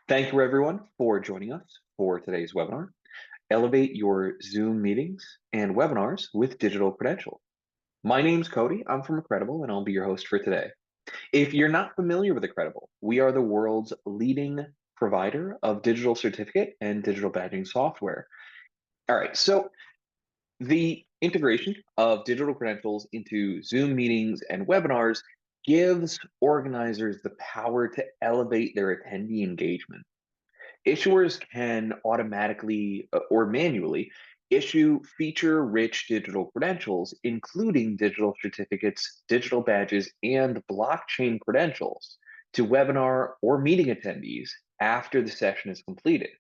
Thank you everyone for joining us for today's webinar, Elevate Your Zoom Meetings and Webinars with Digital Credential. My name's Cody, I'm from Accredible, and I'll be your host for today. If you're not familiar with Accredible, we are the world's leading provider of digital certificate and digital badging software. All right, so the integration of digital credentials into Zoom meetings and webinars gives organizers the power to elevate their attendee engagement. Issuers can automatically or manually issue feature-rich digital credentials, including digital certificates, digital badges, and blockchain credentials to webinar or meeting attendees after the session is completed.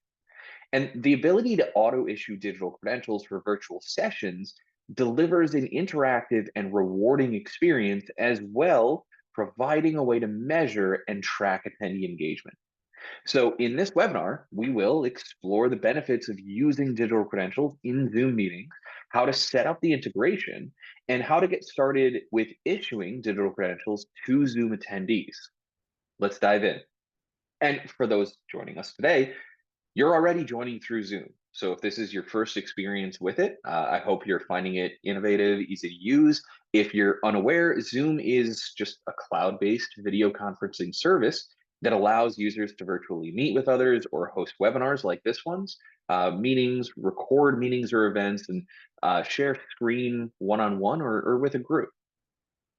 And the ability to auto-issue digital credentials for virtual sessions delivers an interactive and rewarding experience as well, providing a way to measure and track attendee engagement. So in this webinar, we will explore the benefits of using digital credentials in Zoom meetings, how to set up the integration, and how to get started with issuing digital credentials to Zoom attendees. Let's dive in. And for those joining us today, you're already joining through Zoom. So if this is your first experience with it, I hope you're finding it innovative, easy to use. If you're unaware, Zoom is just a cloud-based video conferencing service that allows users to virtually meet with others or host webinars like this one's, meetings, record meetings or events, and share screen one-on-one or with a group.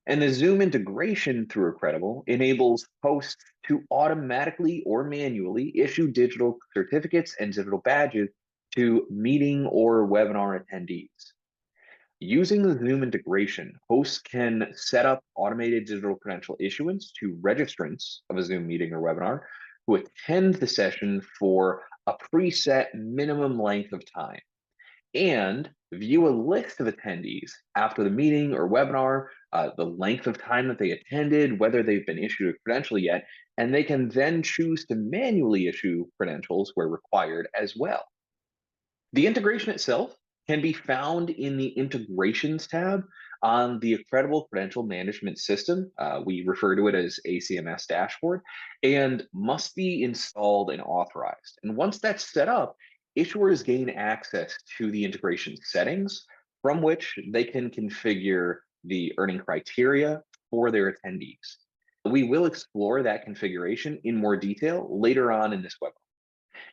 And the Zoom integration through Accredible enables hosts to automatically or manually issue digital certificates and digital badges to meeting or webinar attendees. Using the Zoom integration, hosts can set up automated digital credential issuance to registrants of a Zoom meeting or webinar who attend the session for a preset minimum length of time, and view a list of attendees after the meeting or webinar, the length of time that they attended, whether they've been issued a credential yet, and they can then choose to manually issue credentials where required as well. The integration itself can be found in the Integrations tab on the Accredible Credential Management System. We refer to it as ACMS dashboard, and must be installed and authorized. And once that's set up, issuers gain access to the integration settings from which they can configure the earning criteria for their attendees. We will explore that configuration in more detail later on in this webinar.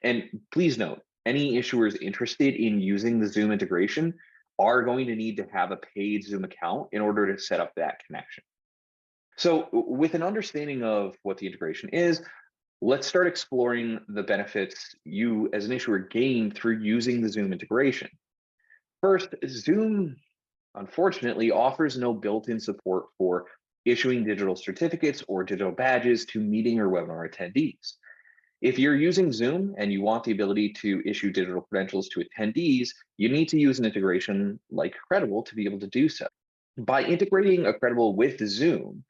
And please note, any issuers interested in using the Zoom integration are going to need to have a paid Zoom account in order to set up that connection. So with an understanding of what the integration is, let's start exploring the benefits you as an issuer gain through using the Zoom integration. First, Zoom unfortunately offers no built-in support for issuing digital certificates or digital badges to meeting or webinar attendees. If you're using Zoom and you want the ability to issue digital credentials to attendees, you need to use an integration like Accredible to be able to do so. By integrating Accredible with Zoom,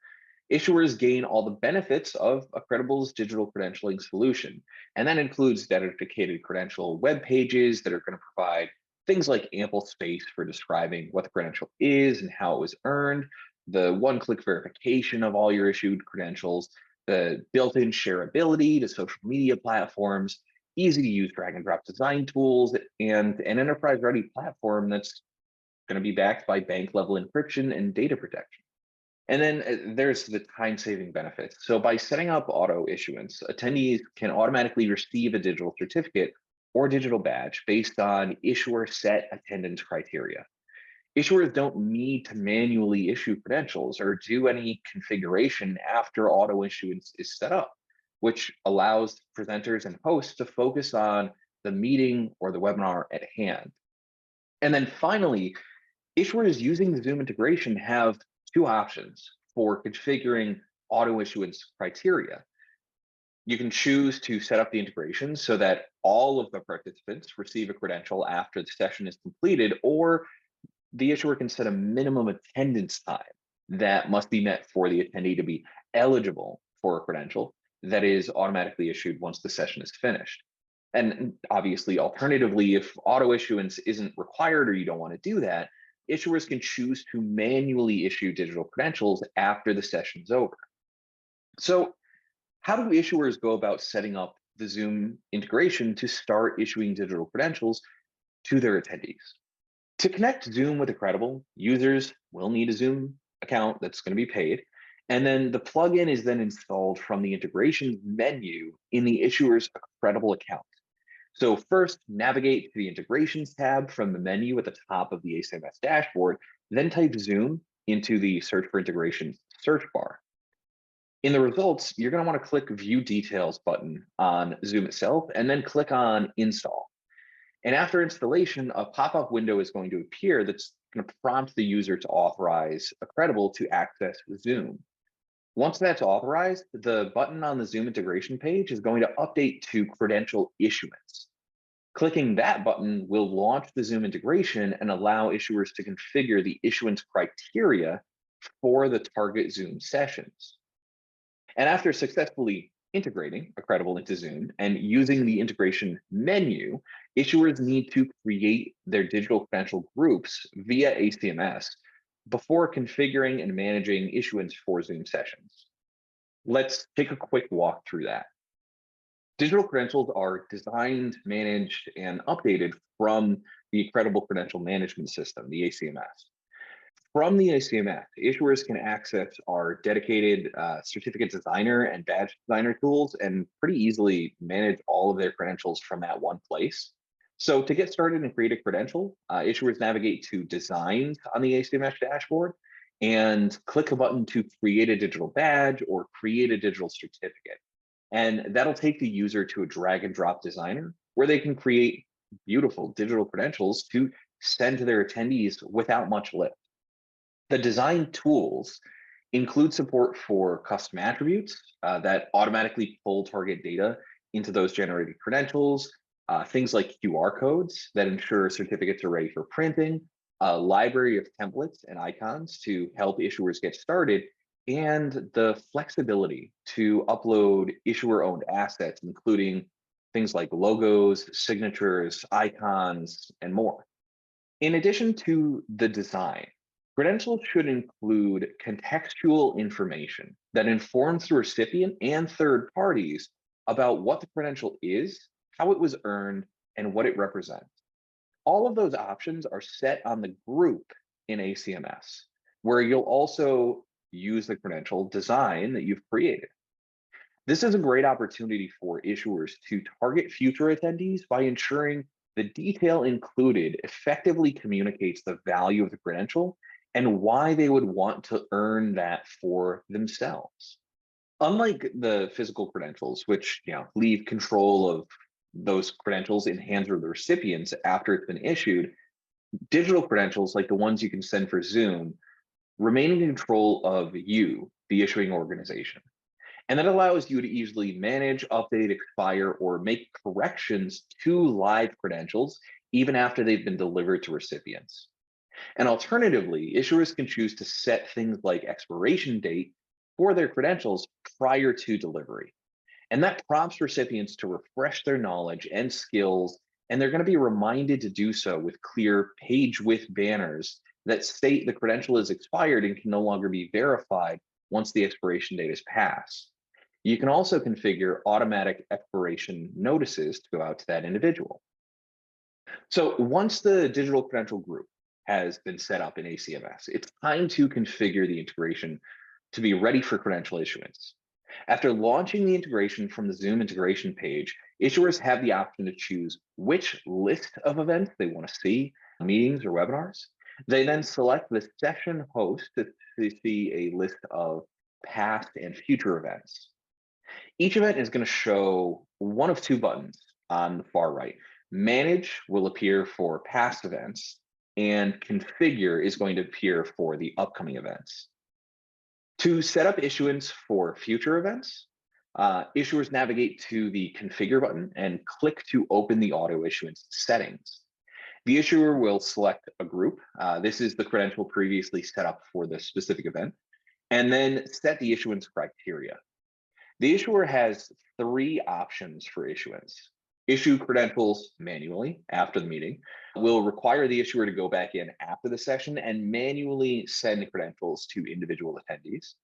issuers gain all the benefits of Accredible's digital credentialing solution. And that includes dedicated credential web pages that are going to provide things like ample space for describing what the credential is and how it was earned, the one-click verification of all your issued credentials, the built-in shareability to social media platforms, easy to use drag and drop design tools, and an enterprise-ready platform that's going to be backed by bank-level encryption and data protection. And then there's the time-saving benefits. So by setting up auto issuance, attendees can automatically receive a digital certificate or digital badge based on issuer set attendance criteria. Issuers don't need to manually issue credentials or do any configuration after auto issuance is set up, which allows presenters and hosts to focus on the meeting or the webinar at hand. And then finally, issuers using the Zoom integration have two options for configuring auto issuance criteria. You can choose to set up the integration so that all of the participants receive a credential after the session is completed, or the issuer can set a minimum attendance time that must be met for the attendee to be eligible for a credential that is automatically issued once the session is finished. And obviously, alternatively, if auto issuance isn't required or you don't want to do that, issuers can choose to manually issue digital credentials after the session's over. So how do issuers go about setting up the Zoom integration to start issuing digital credentials to their attendees. To connect Zoom with Accredible, users will need a Zoom account that's going to be paid. And then the plugin is then installed from the integration menu in the issuer's Accredible account. So first, navigate to the integrations tab from the menu at the top of the ACMS dashboard, then type Zoom into the search for integrations search bar. In the results, you're going to want to click View Details button on Zoom itself, and then click on Install. And after installation, a pop-up window is going to appear that's going to prompt the user to authorize Accredible to access Zoom. Once that's authorized, the button on the Zoom integration page is going to update to credential issuance. Clicking that button will launch the Zoom integration and allow issuers to configure the issuance criteria for the target Zoom sessions. And after successfully integrating Accredible into Zoom and using the integration menu, issuers need to create their digital credential groups via ACMS before configuring and managing issuance for Zoom sessions. Let's take a quick walk through that. Digital credentials are designed, managed, and updated from the Accredible Credential Management System, the ACMS. From the ACMS, issuers can access our dedicated certificate designer and badge designer tools and pretty easily manage all of their credentials from that one place. So to get started and create a credential, issuers navigate to Designs on the ACMS dashboard and click a button to create a digital badge or create a digital certificate. And that'll take the user to a drag and drop designer where they can create beautiful digital credentials to send to their attendees without much lift. The design tools include support for custom attributes that automatically pull target data into those generated credentials, things like QR codes that ensure certificates are ready for printing, a library of templates and icons to help issuers get started, and the flexibility to upload issuer-owned assets, including things like logos, signatures, icons, and more. In addition to the design, credentials should include contextual information that informs the recipient and third parties about what the credential is, how it was earned, and what it represents. All of those options are set on the group in ACMS, where you'll also use the credential design that you've created. This is a great opportunity for issuers to target future attendees by ensuring the detail included effectively communicates the value of the credential and why they would want to earn that for themselves. Unlike the physical credentials, which leave control of those credentials in hands of the recipients after it's been issued, digital credentials like the ones you can send for Zoom remain in control of you, the issuing organization. And that allows you to easily manage, update, expire, or make corrections to live credentials even after they've been delivered to recipients. And alternatively, issuers can choose to set things like expiration date for their credentials prior to delivery. And that prompts recipients to refresh their knowledge and skills, and they're going to be reminded to do so with clear page width banners that state the credential is expired and can no longer be verified once the expiration date is passed. You can also configure automatic expiration notices to go out to that individual. So once the digital credential group has been set up in ACMS, it's time to configure the integration to be ready for credential issuance. After launching the integration from the Zoom integration page, issuers have the option to choose which list of events they want to see, meetings or webinars. They then select the session host to see a list of past and future events. Each event is going to show one of two buttons on the far right. Manage will appear for past events, and configure is going to appear for the upcoming events. To set up issuance for future events, issuers navigate to the configure button and click to open the auto issuance settings. The issuer will select a group. This is the credential previously set up for the specific event, and then set the issuance criteria. The issuer has three options for issuance. Issue credentials manually after the meeting, will require the issuer to go back in after the session and manually send credentials to individual attendees.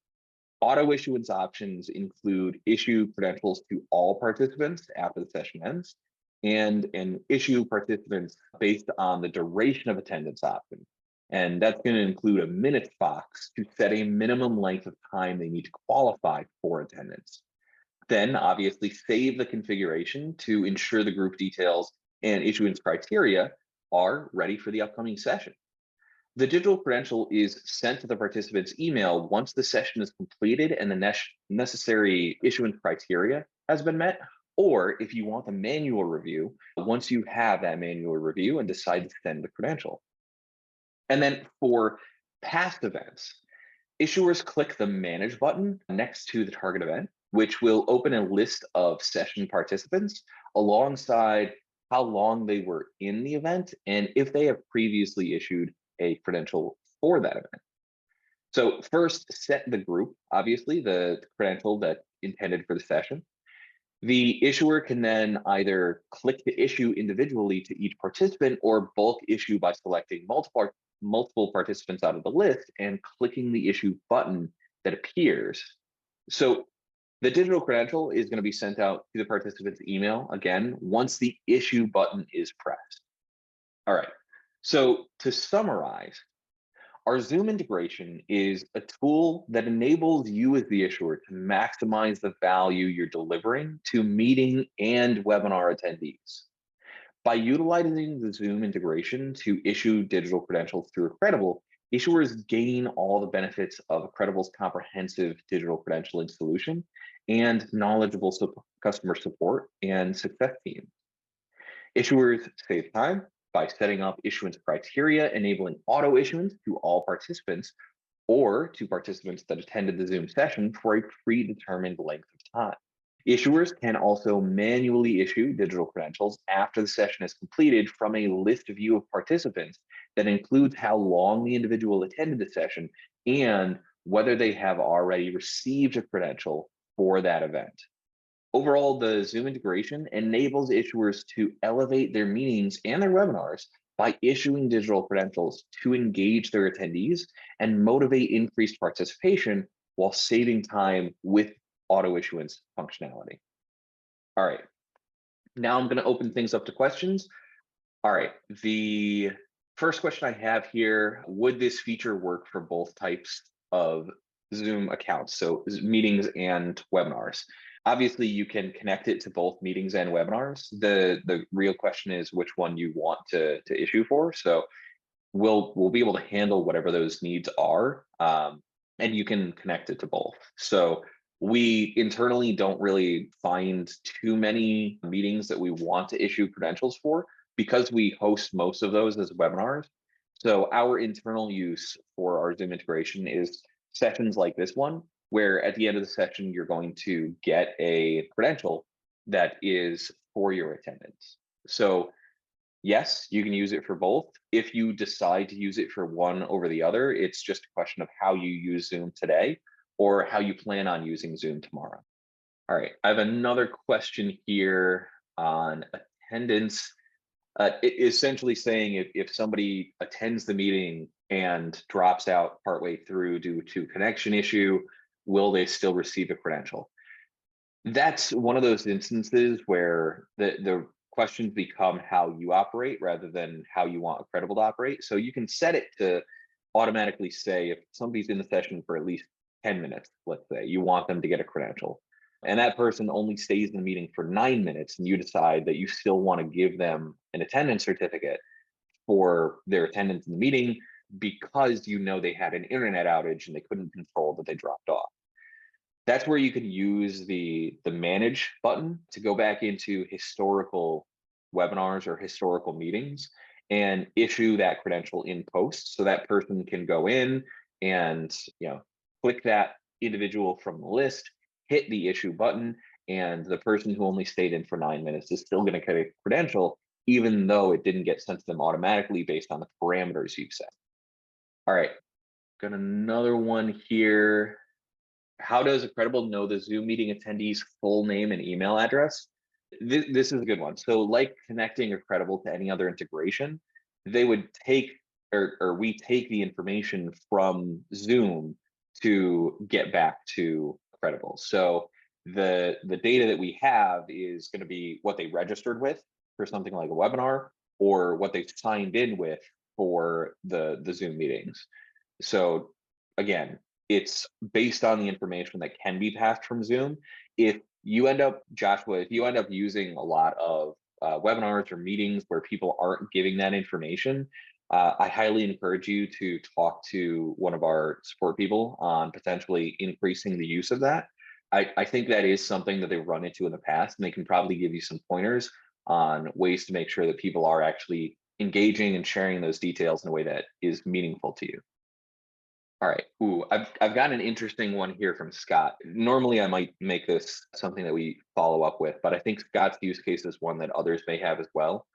Auto issuance options include issue credentials to all participants after the session ends, and issue participants based on the duration of attendance option. And that's going to include a minutes box to set a minimum length of time they need to qualify for attendance. Then obviously save the configuration to ensure the group details and issuance criteria are ready for the upcoming session. The digital credential is sent to the participant's email once the session is completed and the necessary issuance criteria has been met, or if you want the manual review, once you have that manual review and decide to send the credential. And then for past events, issuers click the Manage button next to the target event, which will open a list of session participants alongside how long they were in the event and if they have previously issued a credential for that event. So first, set the group, obviously, the credential that intended for the session. The issuer can then either click to issue individually to each participant or bulk issue by selecting multiple participants out of the list and clicking the issue button that appears. So the digital credential is going to be sent out to the participant's email again once the issue button is pressed. All right. So to summarize, our Zoom integration is a tool that enables you as the issuer to maximize the value you're delivering to meeting and webinar attendees. By utilizing the Zoom integration to issue digital credentials through Accredible, issuers gain all the benefits of Accredible's comprehensive digital credentialing solution and knowledgeable customer support and success teams. Issuers save time by setting up issuance criteria, enabling auto issuance to all participants or to participants that attended the Zoom session for a predetermined length of time. Issuers can also manually issue digital credentials after the session is completed from a list view of participants that includes how long the individual attended the session and whether they have already received a credential for that event. Overall, the Zoom integration enables issuers to elevate their meetings and their webinars by issuing digital credentials to engage their attendees and motivate increased participation while saving time with auto issuance functionality. All right, now I'm going to open things up to questions. All right, the first question I have here, would this feature work for both types of Zoom accounts, so meetings and webinars? Obviously, you can connect it to both meetings and webinars. The real question is which one you want to issue for. So we'll be able to handle whatever those needs are, and you can connect it to both. So we internally don't really find too many meetings that we want to issue credentials for because we host most of those as webinars. So our internal use for our Zoom integration is sessions like this one, where at the end of the session, you're going to get a credential that is for your attendance. So yes, you can use it for both. If you decide to use it for one over the other, it's just a question of how you use Zoom today or how you plan on using Zoom tomorrow. All right, I have another question here on attendance. Essentially saying if somebody attends the meeting and drops out partway through due to connection issue, will they still receive a credential? That's one of those instances where the questions become how you operate rather than how you want Accredible to operate. So you can set it to automatically say if somebody's in the session for at least 10 minutes, let's say, you want them to get a credential. And that person only stays in the meeting for 9 minutes, and you decide that you still want to give them an attendance certificate for their attendance in the meeting because you know they had an internet outage and they couldn't control that they dropped off. That's where you can use the manage button to go back into historical webinars or historical meetings and issue that credential in post. So that person can go in and click that individual from the list, hit the issue button, and the person who only stayed in for 9 minutes is still going to get a credential, even though it didn't get sent to them automatically based on the parameters you've set. All right, got another one here. How does Accredible know the Zoom meeting attendee's full name and email address? This is a good one. So like connecting Accredible to any other integration, they would take, or we take the information from Zoom to get back to Accredible. So the data that we have is going to be what they registered with for something like a webinar, or what they signed in with for the Zoom meetings. So again, it's based on the information that can be passed from Zoom. If you end up, Joshua, if you end up using a lot of webinars or meetings where people aren't giving that information, I highly encourage you to talk to one of our support people on potentially increasing the use of that. I think that is something that they've run into in the past, and they can probably give you some pointers on ways to make sure that people are actually engaging and sharing those details in a way that is meaningful to you. All right. Ooh, I've got an interesting one here from Scott. Normally, I might make this something that we follow up with, but I think Scott's use case is one that others may have as well.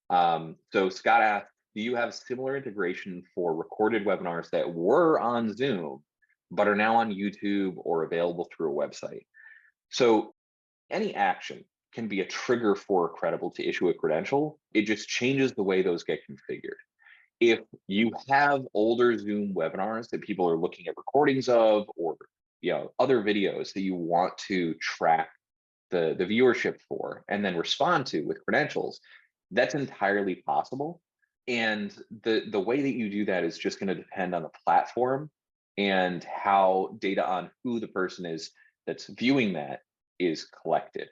So Scott asked, do you have similar integration for recorded webinars that were on Zoom, but are now on YouTube or available through a website? So any action can be a trigger for Accredible to issue a credential. It just changes the way those get configured. If you have older Zoom webinars that people are looking at recordings of, or other videos that you want to track the viewership for and then respond to with credentials, that's entirely possible. And the way that you do that is just going to depend on the platform and how data on who the person is that's viewing that is collected.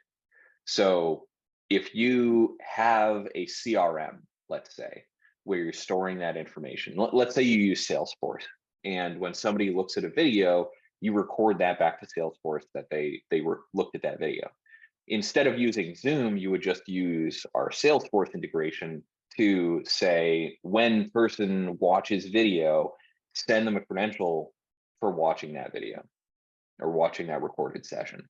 So if you have a CRM, let's say, where you're storing that information, let's say you use Salesforce, and when somebody looks at a video, you record that back to Salesforce that they were looked at that video. Instead of using Zoom, you would just use our Salesforce integration to say, when person watches video, send them a credential for watching that video or watching that recorded session.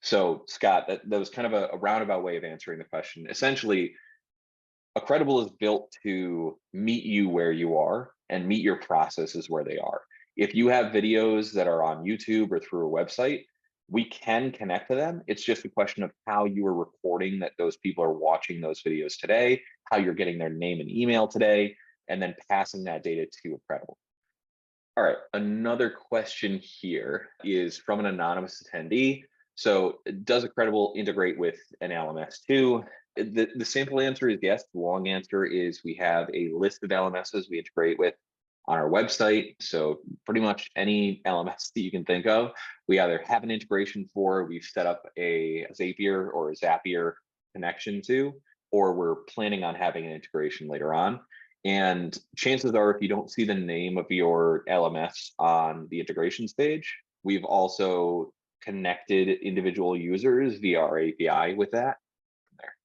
So Scott, that was kind of a roundabout way of answering the question. Essentially, Accredible is built to meet you where you are and meet your processes where they are. If you have videos that are on YouTube or through a website, we can connect to them. It's just a question of how you are recording that those people are watching those videos today, how you're getting their name and email today, and then passing that data to Accredible. All right, another question here is from an anonymous attendee. So does Accredible integrate with an LMS too? The simple answer is yes. The long answer is we have a list of LMSs we integrate with on our website. So pretty much any LMS that you can think of, we either have an integration for, we've set up a Zapier or a Zapier connection to, or we're planning on having an integration later on. And chances are, if you don't see the name of your LMS on the integrations page, we've also connected individual users via our API with that. There.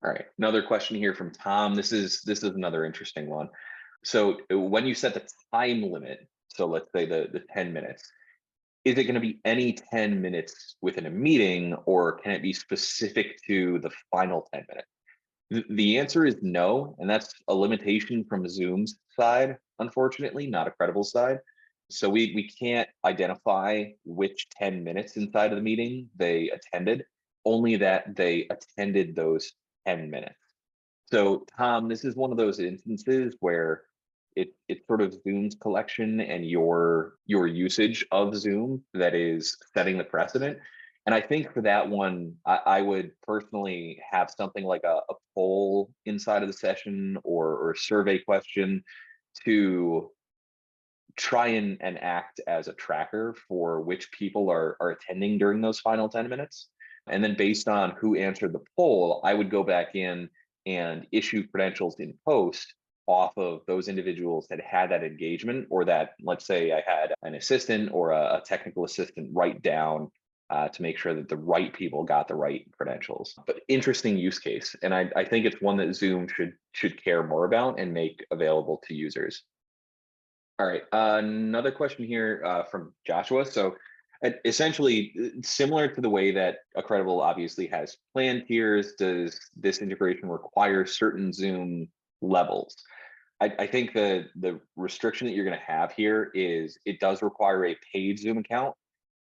All right, another question here from Tom. This is another interesting one. So when you set the time limit, so let's say the 10 minutes, is it going to be any 10 minutes within a meeting, or can it be specific to the final 10 minutes? The answer is no, and that's a limitation from Zoom's side, unfortunately, not a Accredible side. So we can't identify which 10 minutes inside of the meeting they attended, only that they attended those 10 minutes. So Tom, this is one of those instances where it's sort of Zoom's collection and your usage of Zoom that is setting the precedent. And I think for that one, I would personally have something like a poll inside of the session, or a survey question to try and act as a tracker for which people are attending during those final 10 minutes. And then based on who answered the poll, I would go back in and issue credentials in post off of those individuals that had that engagement, or that, let's say I had an assistant or a technical assistant write down to make sure that the right people got the right credentials. But interesting use case. And I think it's one that Zoom should care more about and make available to users. All right, another question here from Joshua. So essentially, similar to the way that Accredible obviously has plan tiers, does this integration require certain Zoom levels? I think the restriction that you're going to have here is it does require a paid Zoom account.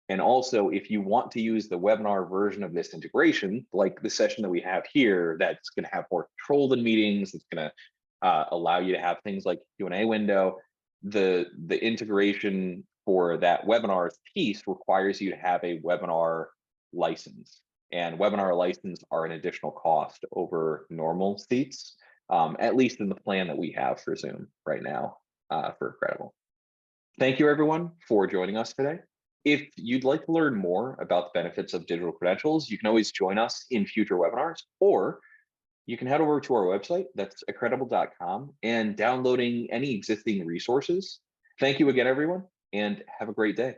And also, if you want to use the webinar version of this integration, like the session that we have here, that's going to have more control than meetings, it's going to allow you to have things like Q&A window, the integration for that webinars piece requires you to have a webinar license. And webinar license are an additional cost over normal seats, at least in the plan that we have for Zoom right now for Accredible. Thank you, everyone, for joining us today. If you'd like to learn more about the benefits of digital credentials, you can always join us in future webinars, or you can head over to our website, that's accredible.com, and downloading any existing resources. Thank you again, everyone, and have a great day.